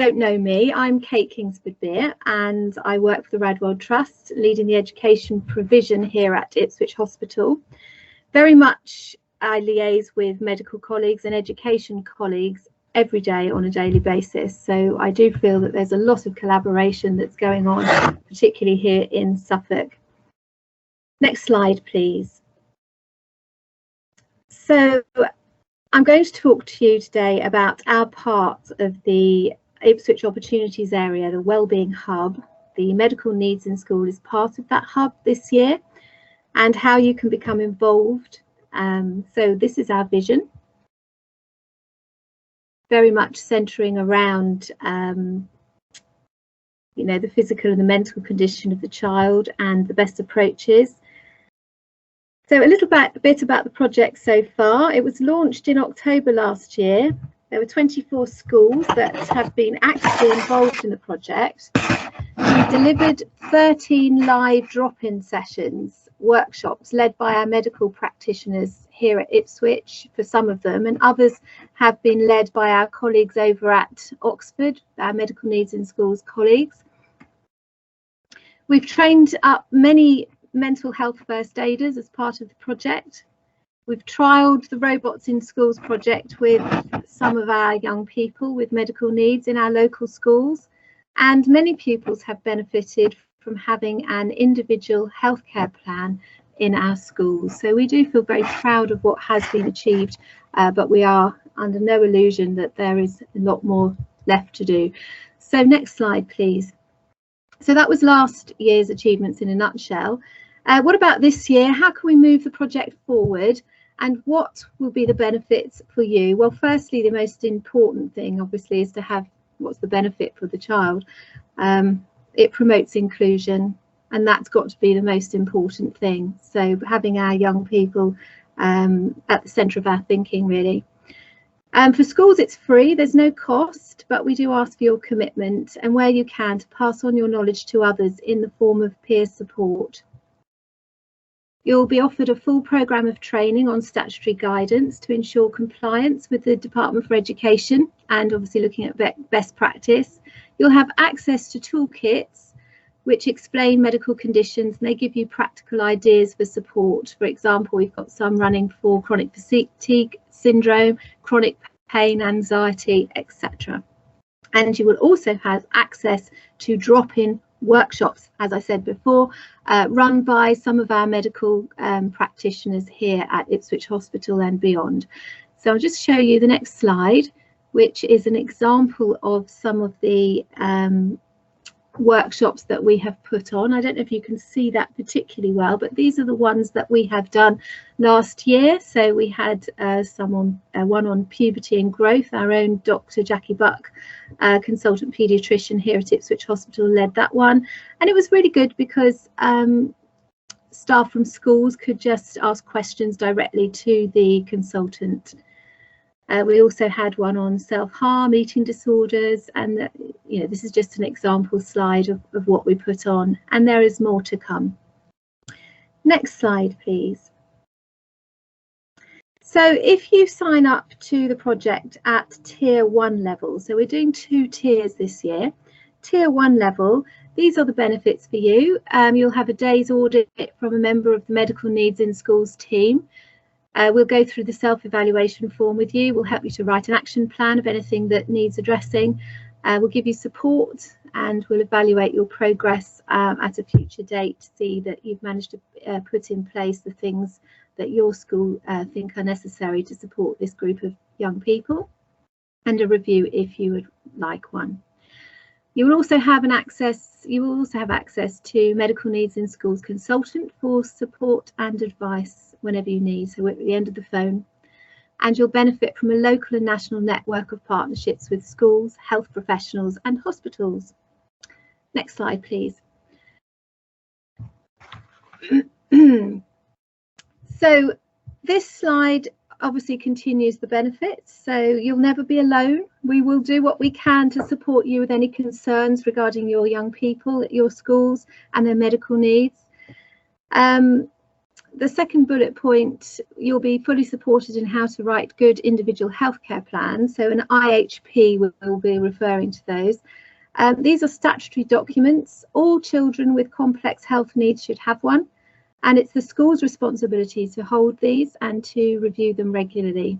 don't know me, I'm Kate Kingsford-Beer and I work for the Radwell Trust, leading the education provision here at Ipswich Hospital. Very much I liaise with medical colleagues and education colleagues every day on a daily basis, so I do feel that there's a lot of collaboration that's going on, particularly here in Suffolk. Next slide, please. So I'm going to talk to you today about our part of the Ipswich Opportunities Area, the Wellbeing Hub. The medical needs in school is part of that hub this year, and how you can become involved. So this is our vision, very much centering around you know, the physical and the mental condition of the child and the best approaches. So a little bit about the project so far. It was launched in October last year. There were 24 schools that have been actively involved in the project. We delivered 13 live drop-in sessions, workshops led by our medical practitioners here at Ipswich for some of them, and others have been led by our colleagues over at Oxford, our medical needs in schools colleagues. We've trained up many mental health first aiders as part of the project. We've trialled the Robots in Schools project with some of our young people with medical needs in our local schools, and many pupils have benefited from having an individual healthcare plan in our schools. So we do feel very proud of what has been achieved, but we are under no illusion that there is a lot more left to do. So next slide, please. So that was last year's achievements in a nutshell. What about this year? How can we move the project forward? And what will be the benefits for you? Well, firstly, the most important thing, obviously, is to have what's the benefit for the child. It promotes inclusion, and that's got to be the most important thing. So having our young people at the centre of our thinking, really. For schools, it's free, there's no cost, but we do ask for your commitment and where you can to pass on your knowledge to others in the form of peer support. You'll be offered a full programme of training on statutory guidance to ensure compliance with the Department for Education and obviously looking at best practice. You'll have access to toolkits which explain medical conditions, and they give you practical ideas for support. For example, we've got some running for chronic fatigue syndrome, chronic pain, anxiety, etc. And you will also have access to drop-in workshops, as I said before, run by some of our medical practitioners here at Ipswich Hospital and beyond. So I'll just show you the next slide, which is an example of some of the workshops that we have put on. I don't know if you can see that particularly well, but these are the ones that we have done last year. So we had one on puberty and growth. Our own Dr. Jackie Buck, consultant paediatrician here at Ipswich Hospital, led that one, and it was really good because staff from schools could just ask questions directly to the consultant. We also had one on self-harm, eating disorders, and you know, this is just an example slide of what we put on, and there is more to come. Next slide, please. So if you sign up to the project at Tier 1 level, so we're doing 2 tiers this year. Tier 1 level, these are the benefits for you. You'll have a day's audit from a member of the Medical Needs in Schools team. We'll go through the self-evaluation form with you. We'll help you to write an action plan of anything that needs addressing. We'll give you support, and we'll evaluate your progress at a future date to see that you've managed to put in place the things that your school think are necessary to support this group of young people, and a review if you would like one. You will also have access to Medical Needs in Schools consultant for support and advice whenever you need, so at the end of the phone. And you'll benefit from a local and national network of partnerships with schools, health professionals and hospitals. Next slide, please. So this slide obviously continues the benefits, so you'll never be alone. We will do what we can to support you with any concerns regarding your young people at your schools and their medical needs. the second bullet point, you'll be fully supported in how to write good individual healthcare plans. So an IHP will be referring to those. These are statutory documents. All children with complex health needs should have one, and it's the school's responsibility to hold these and to review them regularly,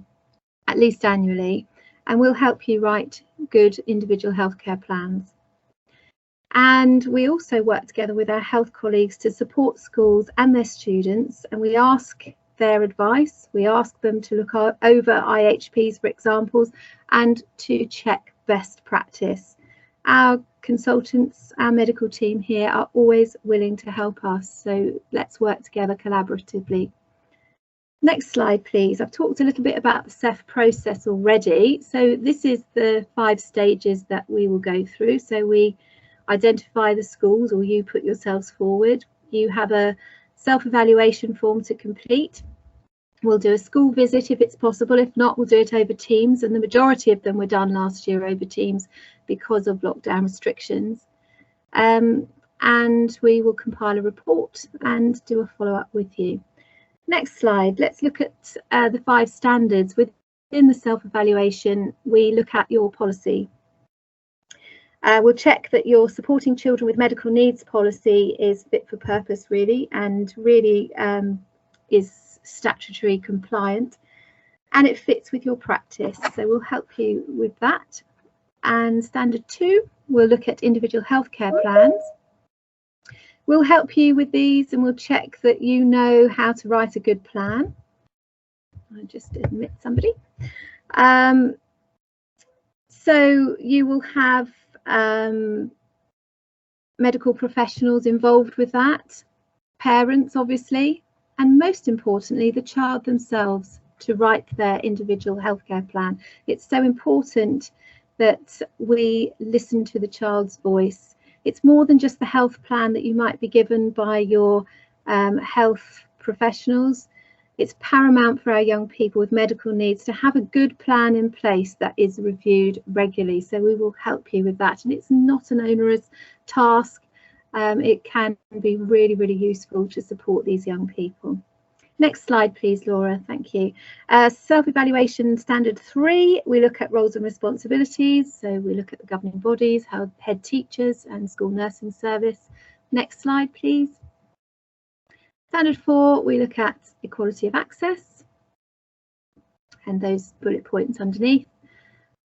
at least annually, and we'll help you write good individual healthcare plans. And we also work together with our health colleagues to support schools and their students, and we ask their advice. We ask them to look over IHPs, for examples, and to check best practice. Our consultants, our medical team here are always willing to help us, so let's work together collaboratively. Next slide, please. I've talked a little bit about the Ceph process already. So this is the 5 stages that we will go through. So we identify the schools, or you put yourselves forward. You have a self-evaluation form to complete. We'll do a school visit if it's possible. If not, we'll do it over Teams, and the majority of them were done last year over Teams because of lockdown restrictions. And we will compile a report and do a follow-up with you. Next slide, let's look at the 5 standards. Within the self-evaluation, we look at your policy. We'll check that your supporting children with medical needs policy is fit for purpose, really, and really is statutory compliant, and it fits with your practice. So we'll help you with that. And standard 2, we'll look at individual healthcare plans. We'll help you with these, and we'll check that you know how to write a good plan. I just admit somebody. So you will have medical professionals involved with that, parents obviously, and most importantly the child themselves to write their individual healthcare plan. It's so important that we listen to the child's voice. It's more than just the health plan that you might be given by your health professionals. It's paramount for our young people with medical needs to have a good plan in place that is reviewed regularly. So we will help you with that, and it's not an onerous task. It can be really, really useful to support these young people. Next slide, please, Laura. Thank you. Self-evaluation standard 3, we look at roles and responsibilities. So we look at the governing bodies, head teachers and school nursing service. Next slide, please. Standard 4, we look at equality of access and those bullet points underneath.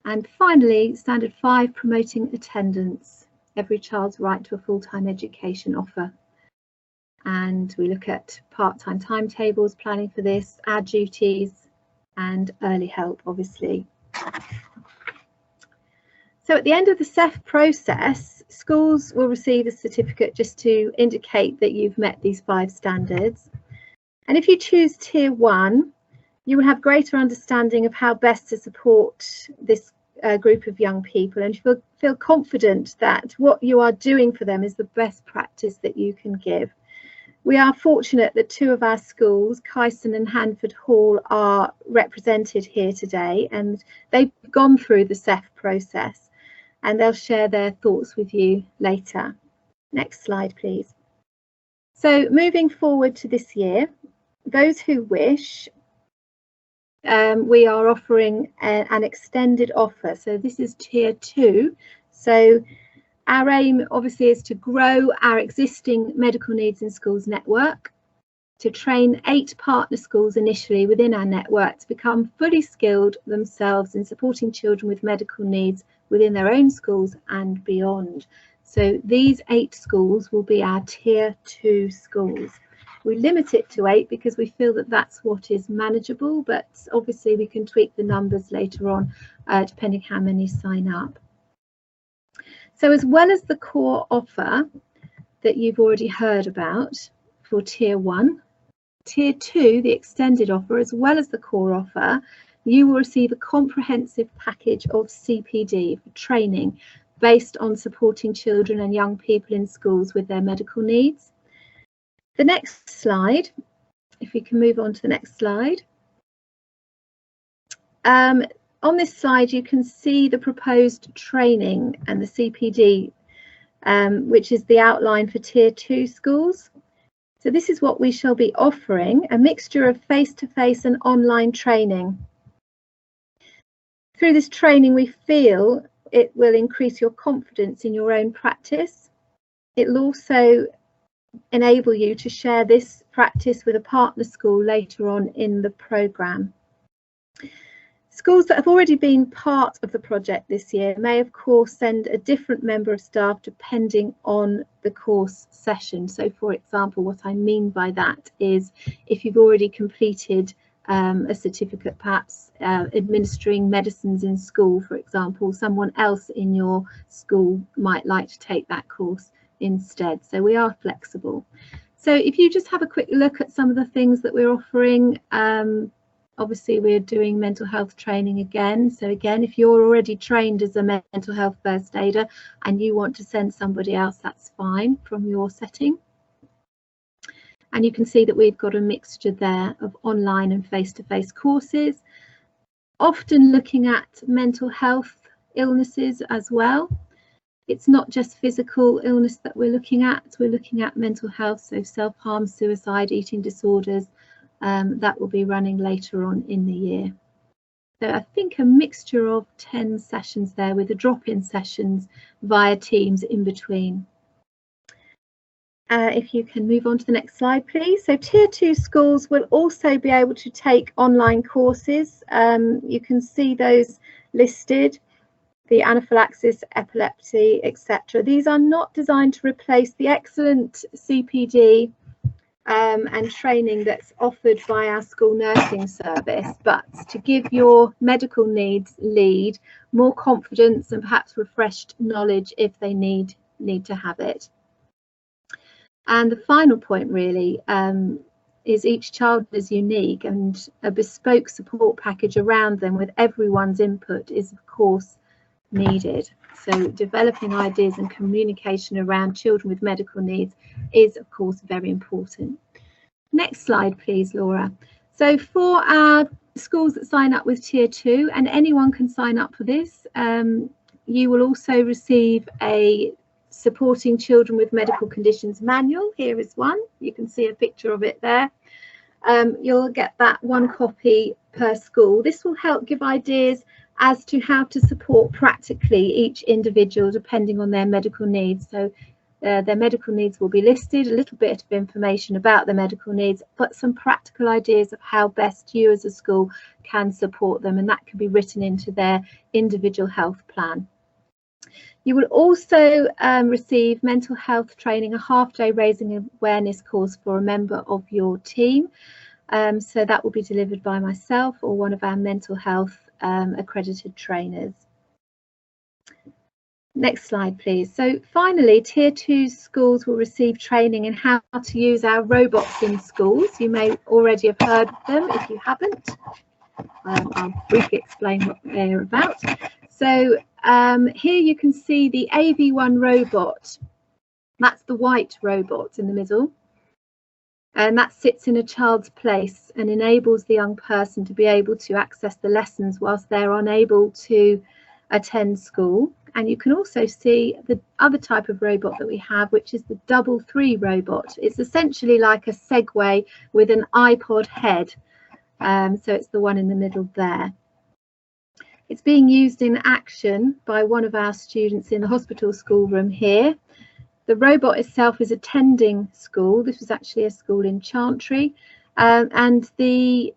And finally, standard 5, promoting attendance, every child's right to a full-time education offer. And we look at part-time timetables, planning for this, our duties, and early help, obviously. So at the end of the Ceph process, schools will receive a certificate just to indicate that you've met these 5 standards. And if you choose Tier 1, you will have greater understanding of how best to support this group of young people, and you feel confident that what you are doing for them is the best practice that you can give. We are fortunate that 2 of our schools, Kyson and Hanford Hall, are represented here today, and they've gone through the Ceph process, and they'll share their thoughts with you later. Next slide, please. So moving forward to this year, those who wish, we are offering an extended offer. So this is Tier 2. So our aim obviously is to grow our existing medical needs in schools network, to train 8 partner schools initially within our network to become fully skilled themselves in supporting children with medical needs within their own schools and beyond. So these 8 schools will be our Tier 2 schools. We limit it to 8 because we feel that that's what is manageable, but obviously we can tweak the numbers later on depending how many sign up. So as well as the core offer that you've already heard about for Tier 1, Tier 2, the extended offer, as well as the core offer, you will receive a comprehensive package of CPD for training based on supporting children and young people in schools with their medical needs. The next slide, if we can move on to the next slide. On this slide, you can see the proposed training and the CPD, which is the outline for Tier 2 schools. So this is what we shall be offering, a mixture of face-to-face and online training. Through this training, we feel it will increase your confidence in your own practice. It will also enable you to share this practice with a partner school later on in the programme. Schools that have already been part of the project this year may of course send a different member of staff depending on the course session. So for example, what I mean by that is if you've already completed a certificate, perhaps administering medicines in school, for example, someone else in your school might like to take that course instead. So we are flexible. So if you just have a quick look at some of the things that we're offering, obviously we're doing mental health training again. So again, if you're already trained as a mental health first aider and you want to send somebody else, that's fine from your setting. And you can see that we've got a mixture there of online and face-to-face courses, often looking at mental health illnesses as well. It's not just physical illness that we're looking at mental health, so self-harm, suicide, eating disorders, that will be running later on in the year. So I think a mixture of 10 sessions there with the drop-in sessions via Teams in between. If you can move on to the next slide, please. So Tier 2 schools will also be able to take online courses. You can see those listed, the anaphylaxis, epilepsy, etc. These are not designed to replace the excellent CPD and training that's offered by our school nursing service, but to give your medical needs lead more confidence and perhaps refreshed knowledge if they need to have it. And the final point really is each child is unique, and a bespoke support package around them with everyone's input is of course needed. So developing ideas and communication around children with medical needs is of course very important. Next slide please, Laura. So for our schools that sign up with Tier 2, and anyone can sign up for this, you will also receive a Supporting Children with Medical Conditions manual. Here is one. You can see a picture of it there. You'll get that one copy per school. This will help give ideas as to how to support practically each individual depending on their medical needs. So their medical needs will be listed, a little bit of information about their medical needs, but some practical ideas of how best you as a school can support them, and that can be written into their individual health plan. You will also receive mental health training, a half-day raising awareness course for a member of your team. So that will be delivered by myself or one of our mental health accredited trainers. Next slide, please. So finally, Tier 2 schools will receive training in how to use our robots in schools. You may already have heard of them. If you haven't, I'll briefly explain what they're about. So here you can see the AV1 robot. That's the white robot in the middle. And that sits in a child's place and enables the young person to be able to access the lessons whilst they're unable to attend school. And you can also see the other type of robot that we have, which is the double 3 robot. It's essentially like a Segway with an iPod head. So it's the one in the middle there. It's being used in action by one of our students in the hospital schoolroom here. The robot itself is attending school. This was actually a school in Chantry, and the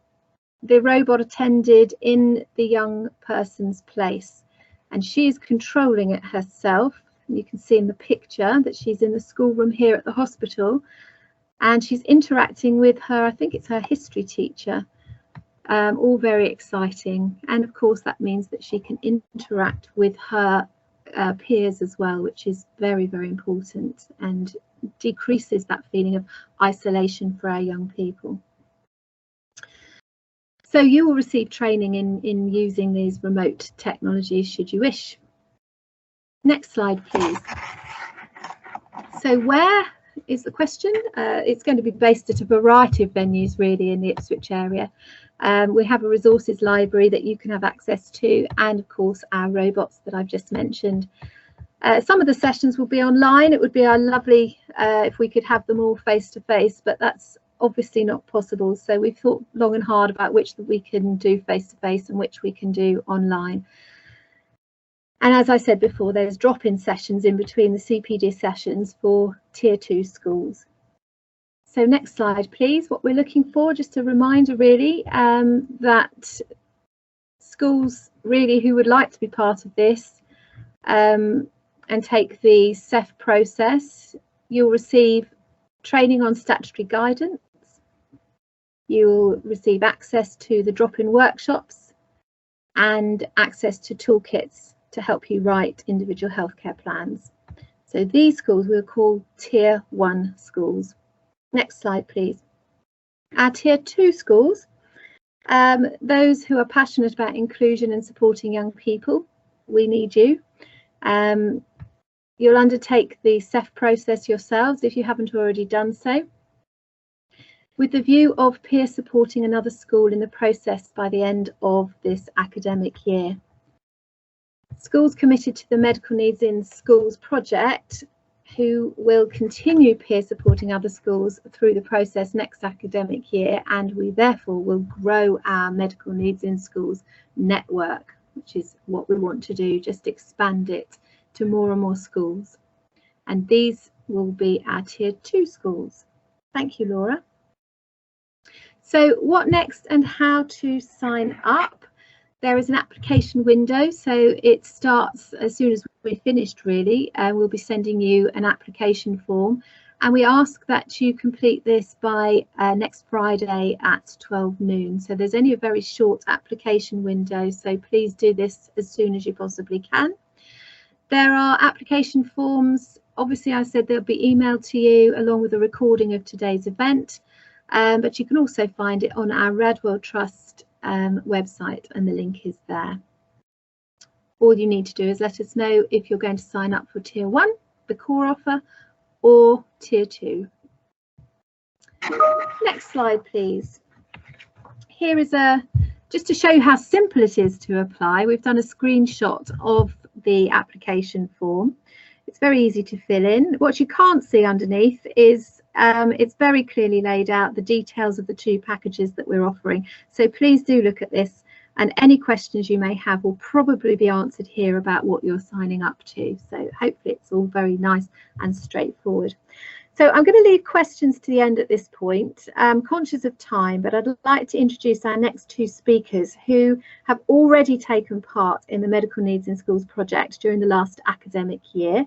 robot attended in the young person's place, and she is controlling it herself. You can see in the picture that she's in the schoolroom here at the hospital, and she's interacting with her, I think it's her history teacher. All very exciting, and of course that means that she can interact with her peers as well, which is very, very important and decreases that feeling of isolation for our young people. So you will receive training in using these remote technologies should you wish. Next slide please. So where is the question? It's going to be based at a variety of venues really in the Ipswich area. We have a resources library that you can have access to, and of course our robots that I've just mentioned. Some of the sessions will be online. It would be lovely if we could have them all face to face, but that's obviously not possible. So we've thought long and hard about which that we can do face to face and which we can do online. And as I said before, there's drop-in sessions in between the CPD sessions for Tier 2 schools. So next slide, please. What we're looking for, just a reminder really, that schools really who would like to be part of this and take the Ceph process, you'll receive training on statutory guidance. You'll receive access to the drop-in workshops and access to toolkits to help you write individual healthcare plans. So these schools we'll call Tier 1 schools. Next slide, please. Our Tier 2 schools, those who are passionate about inclusion and supporting young people, we need you. You'll undertake the Ceph process yourselves if you haven't already done so, with the view of peer supporting another school in the process by the end of this academic year. Schools committed to the Medical Needs in Schools project, who will continue peer supporting other schools through the process next academic year, and we therefore will grow our Medical Needs in Schools network, which is what we want to do, just expand it to more and more schools. And these will be our Tier 2 schools. Thank you, Laura. So what next and how to sign up? There is an application window, so it starts as soon as we're finished really. We'll be sending you an application form, and we ask that you complete this by next Friday at 12 noon. So there's only a very short application window, so please do this as soon as you possibly can. There are application forms, obviously I said they'll be emailed to you along with a recording of today's event, but you can also find it on our Redwell Trust website, and the link is there. All you need to do is let us know if you're going to sign up for Tier 1, the core offer, or Tier 2. Next slide, please. Here is just to show you how simple it is to apply. We've done a screenshot of the application form. It's very easy to fill in. What you can't see underneath is it's very clearly laid out the details of the two packages that we're offering. So please do look at this, and any questions you may have will probably be answered here about what you're signing up to. So hopefully it's all very nice and straightforward. So I'm going to leave questions to the end at this point. I'm conscious of time, but I'd like to introduce our next two speakers who have already taken part in the Medical Needs in Schools project during the last academic year.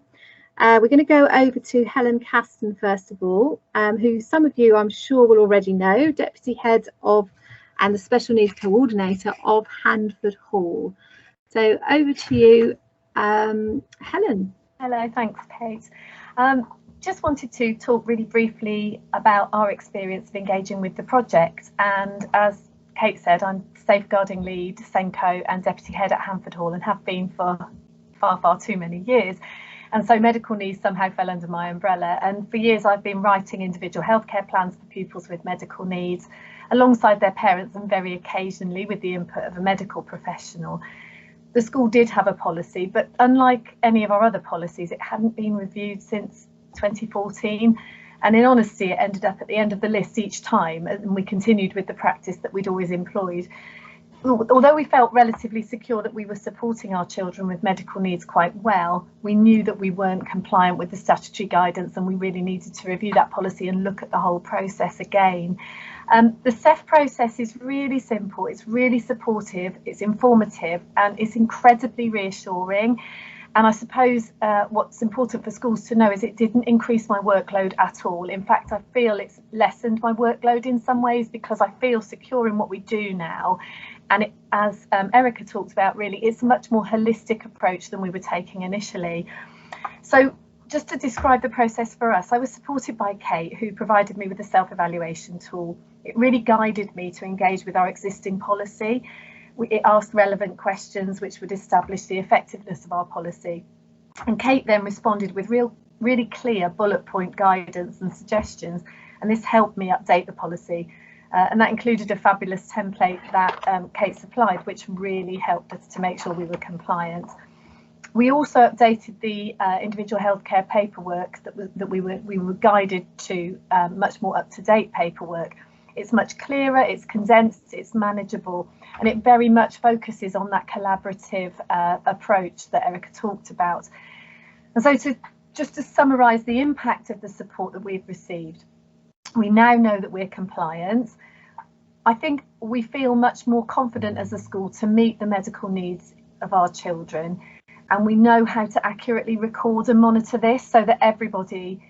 We're going to go over to Helen Caston first of all, who some of you I'm sure will already know, Deputy Head of and the Special Needs Coordinator of Handford Hall. So over to you, Helen. Hello, thanks Kate. Just wanted to talk really briefly about our experience of engaging with the project, and as Kate said, I'm Safeguarding Lead, SENCO and Deputy Head at Handford Hall, and have been for far too many years. And so medical needs somehow fell under my umbrella. And for years I've been writing individual healthcare plans for pupils with medical needs alongside their parents, and very occasionally with the input of a medical professional. The school did have a policy, but unlike any of our other policies, it hadn't been reviewed since 2014. And in honesty, it ended up at the end of the list each time, and we continued with the practice that we'd always employed. Although we felt relatively secure that we were supporting our children with medical needs quite well, we knew that we weren't compliant with the statutory guidance, and we really needed to review that policy and look at the whole process again. The Ceph process is really simple, it's really supportive, it's informative, and it's incredibly reassuring. And I suppose what's important for schools to know is it didn't increase my workload at all. In fact, I feel it's lessened my workload in some ways, because I feel secure in what we do now. And it, as Erica talked about, really, it's a much more holistic approach than we were taking initially. So just to describe the process for us, I was supported by Kate, who provided me with a self-evaluation tool. It really guided me to engage with our existing policy. It asked relevant questions which would establish the effectiveness of our policy. And Kate then responded with really clear bullet point guidance and suggestions, and this helped me update the policy. And that included a fabulous template that Kate supplied, which really helped us to make sure we were compliant. We also updated the individual healthcare paperwork that we were guided to much more up-to-date paperwork. It's much clearer, it's condensed, it's manageable, and it very much focuses on that collaborative approach that Erica talked about. And so just to summarise the impact of the support that we've received, we now know that we're compliant. I think we feel much more confident as a school to meet the medical needs of our children, and we know how to accurately record and monitor this so that everybody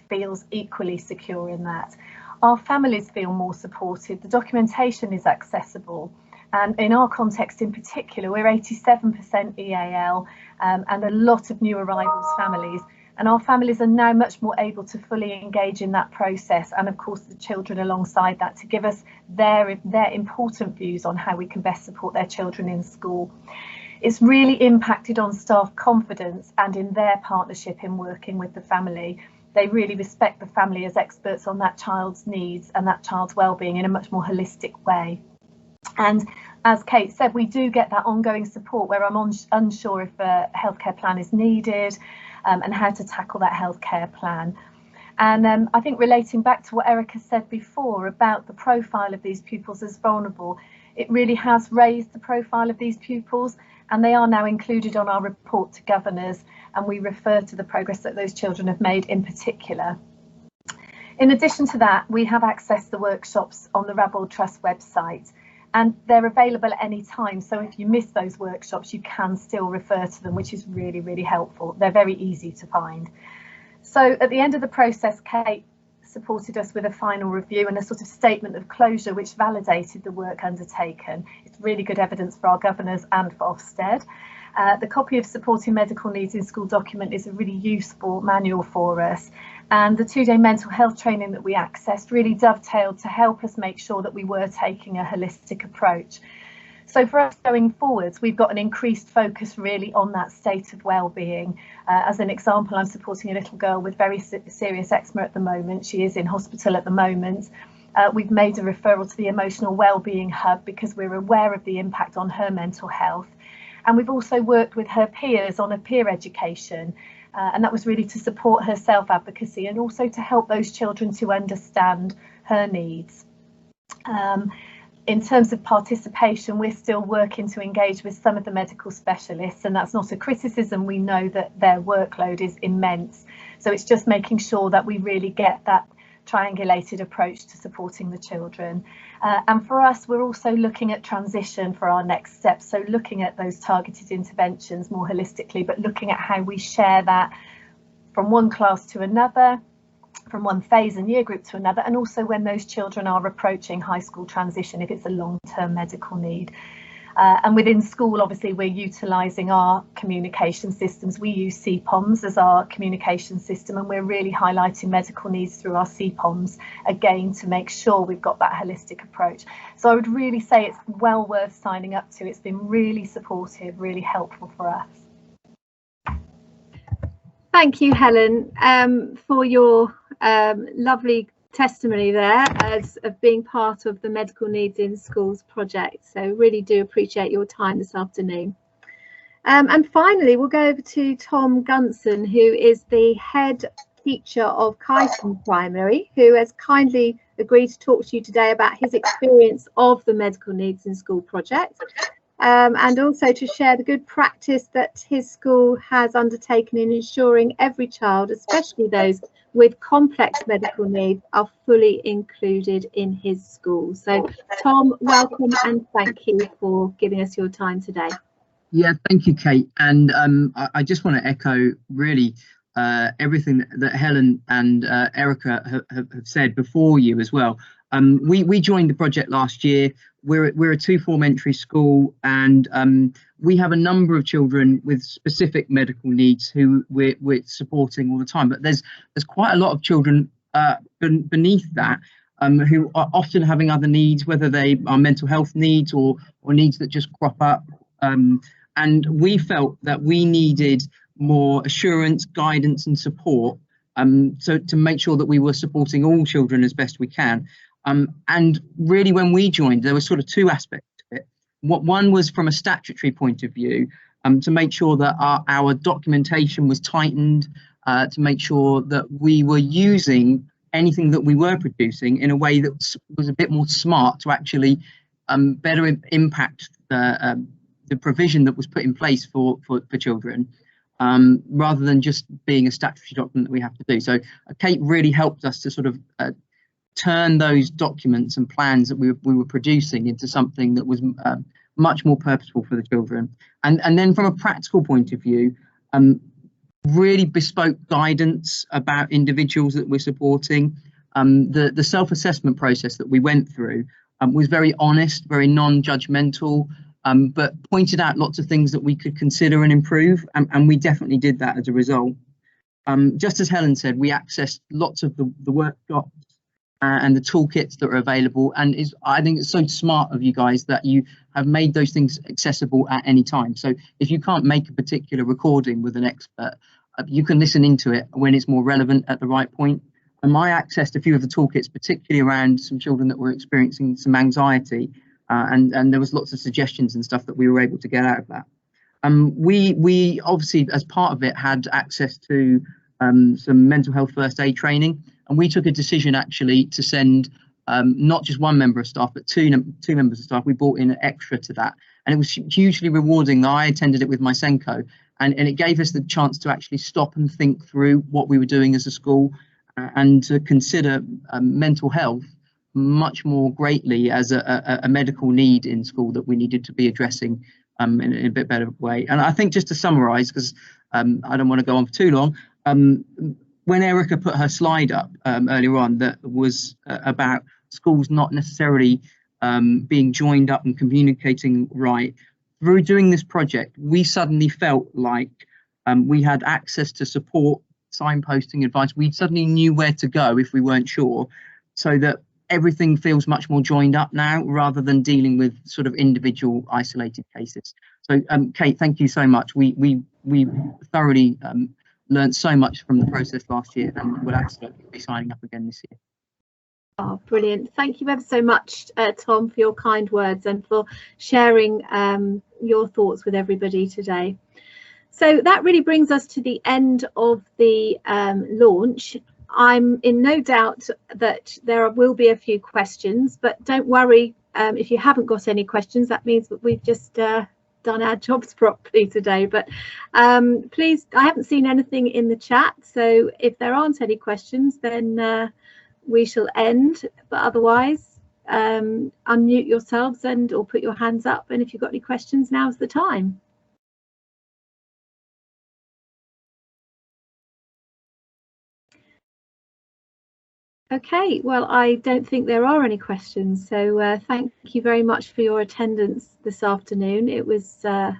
feels equally secure in that. Our families feel more supported, the documentation is accessible, and in our context in particular, we're 87% EAL and a lot of new arrivals families, and our families are now much more able to fully engage in that process, and of course the children alongside that, to give us their important views on how we can best support their children in school. It's really impacted on staff confidence and in their partnership in working with the family. They really respect the family as experts on that child's needs and that child's well-being in a much more holistic way. And as Kate said, we do get that ongoing support where I'm unsure if a healthcare plan is needed and how to tackle that healthcare plan. And I think relating back to what Erica said before about the profile of these pupils as vulnerable, it really has raised the profile of these pupils, and they are now included on our report to governors, and we refer to the progress that those children have made in particular. In addition to that, we have accessed the workshops on the Rabble Trust website, and they're available at any time. So if you miss those workshops, you can still refer to them, which is really, really helpful. They're very easy to find. So at the end of the process, Kate supported us with a final review and a sort of statement of closure which validated the work undertaken. It's really good evidence for our governors and for Ofsted. The copy of Supporting Medical Needs in School document is a really useful manual for us, and the 2-day mental health training that we accessed really dovetailed to help us make sure that we were taking a holistic approach. So for us going forwards, we've got an increased focus really on that state of well-being. As an example, I'm supporting a little girl with very serious eczema at the moment. She is in hospital at the moment. We've made a referral to the Emotional Wellbeing Hub because we're aware of the impact on her mental health. And we've also worked with her peers on a peer education, and that was really to support her self-advocacy and also to help those children to understand her needs. In terms of participation, we're still working to engage with some of the medical specialists, and that's not a criticism. We know that their workload is immense, so it's just making sure that we really get that triangulated approach to supporting the children. And for us, we're also looking at transition for our next steps, so looking at those targeted interventions more holistically, but looking at how we share that from one class to another, from one phase and year group to another, and also when those children are approaching high school transition, if it's a long-term medical need. And within school, obviously, we're utilising our communication systems. We use CPOMs as our communication system, and we're really highlighting medical needs through our CPOMs, again, to make sure we've got that holistic approach. So I would really say it's well worth signing up to. It's been really supportive, really helpful for us. Thank you, Helen, for your lovely testimony there of being part of the Medical Needs in Schools project. So really do appreciate your time this afternoon. And finally, we'll go over to Tom Gunson, who is the head teacher of Kyson Primary, who has kindly agreed to talk to you today about his experience of the Medical Needs in School project, and also to share the good practice that his school has undertaken in ensuring every child, especially those with complex medical needs, are fully included in his school. So Tom, welcome and thank you for giving us your time today. Yeah, thank you, Kate. And I just want to echo really everything that Helen and Erica have said before you as well. We joined the project last year. We're a 2-form entry school, and we have a number of children with specific medical needs who we're supporting all the time. But there's quite a lot of children beneath that who are often having other needs, whether they are mental health needs or needs that just crop up. And we felt that we needed more assurance, guidance and support, so to make sure that we were supporting all children as best we can. And really, when we joined, there were sort of 2 aspects to it. One was from a statutory point of view. to make sure that our documentation was tightened, to make sure that we were using anything that we were producing in a way that was a bit more smart to actually better impact the provision that was put in place for children, rather than just being a statutory document that we have to do. So Kate really helped us to sort of turn those documents and plans that we were producing into something that was much more purposeful for the children. And then from a practical point of view, really bespoke guidance about individuals that we're supporting. The self-assessment process that we went through was very honest, very non-judgmental, but pointed out lots of things that we could consider and improve, and we definitely did that as a result. Just as Helen said, we accessed lots of the workshops and the toolkits that are available, and I think it's so smart of you guys that you have made those things accessible at any time. So if you can't make a particular recording with an expert, you can listen into it when it's more relevant at the right point. And I accessed a few of the toolkits, particularly around some children that were experiencing some anxiety, and there was lots of suggestions and stuff that we were able to get out of that. We obviously, as part of it, had access to some mental health first aid training, and we took a decision actually to send not just one member of staff, but two members of staff. We brought in an extra to that, and it was hugely rewarding. I attended it with my Senko, and it gave us the chance to actually stop and think through what we were doing as a school, and to consider mental health much more greatly as a medical need in school that we needed to be addressing in a bit better way. And I think, just to summarise, because I don't want to go on for too long, when Erica put her slide up earlier on, that was about schools not necessarily being joined up and communicating right, through doing this project, we suddenly felt like we had access to support, signposting, advice. We suddenly knew where to go if we weren't sure, so that everything feels much more joined up now, rather than dealing with sort of individual isolated cases. So Kate, thank you so much. We thoroughly learned so much from the process last year, and we'll absolutely be signing up again this year. Oh, brilliant. Thank you ever so much, Tom, for your kind words and for sharing your thoughts with everybody today. So that really brings us to the end of the launch. I'm in no doubt that there will be a few questions, but don't worry if you haven't got any questions. That means that we've just done our jobs properly today. But please, I haven't seen anything in the chat, so if there aren't any questions, then we shall end. But otherwise, unmute yourselves or put your hands up, and if you've got any questions, now's the time. Okay, well, I don't think there are any questions, so thank you very much for your attendance this afternoon. It was a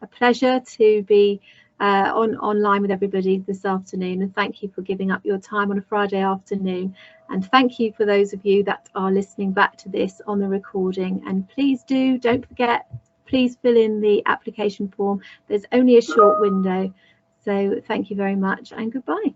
pleasure to be online with everybody this afternoon, and thank you for giving up your time on a Friday afternoon, and thank you for those of you that are listening back to this on the recording. And please don't forget, please fill in the application form. There's only a short window, so thank you very much and goodbye.